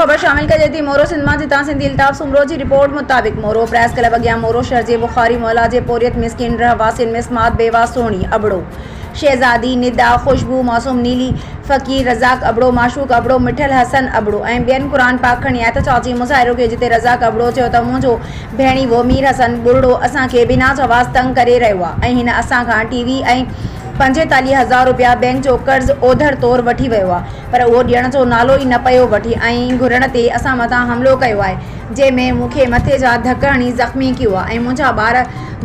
ख़बर शामिल कर थी। मोरो सिंध मां जितां सिंधी अल्ताफ़ सुमरो की रिपोर्ट मुताबिक मोरो प्रेस क्लब अॻियां मोरो शहर के बुखारी मोहल्ला के पोरियत मिस्किन रहवासियुनि में स्मात बेवा सोनी अबड़ो शहजादी निदा खुशबू मासूम नीली फ़कीर रज़ाक अबड़ो माशूक अबड़ो मिठल हसन अबड़ो ऐं ॿियनि क़ुरान पाक खणी आया त चाची मुसाहिरो कयो जिते रज़ाक अबड़ो चयो त मुंहिंजो भेणी वो मीर हसन बुरड़ो असांखे बिना जवाज़ तंग करे रहियो आहे ऐं हिन असां खां टीवी ऐं 45,000 रुपया बैंक जो कर्ज़ ओधर तौर वठी वियो आहे, पर उहो ॾियण जो नालो ई न पियो वठी ऐं घुरण ते असां मथां हमिलो कयो आहे, जंहिंमें मूंखे मथे जा धक हणी ज़ख़्मी कयो आहे ऐं मुंहिंजा ॿार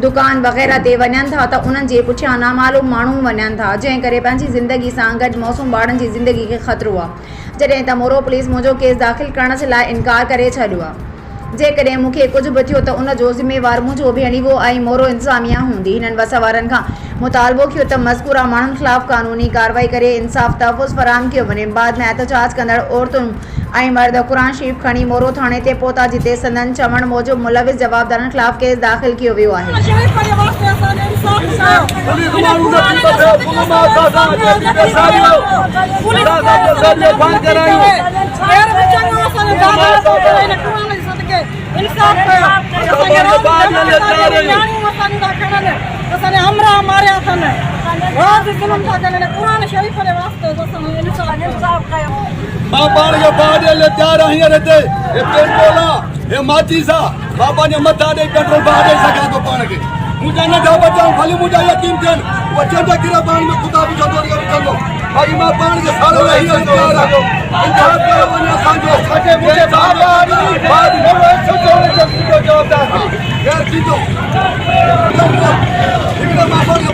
दुकान वग़ैरह ते वञनि था त उन्हनि जे पुठियां नामालूम माण्हू वञनि था, जंहिं करे पंहिंजी ज़िंदगी सां गॾु मौसूम ॿारनि जी ज़िंदगी खे ख़तरो आहे। जॾहिं त मोरो पुलिस मुंहिंजो केस दाख़िल करण जे लाइ इनकार करे छॾियो आहे। जेकॾहिं मूंखे कुझु बि थियो त उन जो ज़िम्मेवार मुंहिंजो भेणीवो ऐं मोरो इंतिज़ामिया हूंदी। हिननि वस वारनि खां मुतालबो कयो त मज़कूरा माण्हुनि ख़िलाफ़ क़ानूनी कार्रवाई करे इंसाफ़ तहफ़ुज़ फराहम कयो वञे। बाद में एहतजाज कंदड़ औरतुनि ऐं मर्द क़ुरान शरीफ़ खणी मोरो थाणे ते पहुता, जिते संदन चवण मूजिबि मुलविस जवाबदारनि ख़िलाफ़ केस दाख़िल कयो वियो आहे। मुझे नंढा बच्चा खाली मुझे यकीन थियनि बच्चनि जे गिरफ्तार में खुदा बि कंदो भाई मां पाण खे साल रही इंतज़ार कयो वञे असांजो छाके मुझे बाद में जवाबदार यार थींदो हिकिड़ो मां पाण खे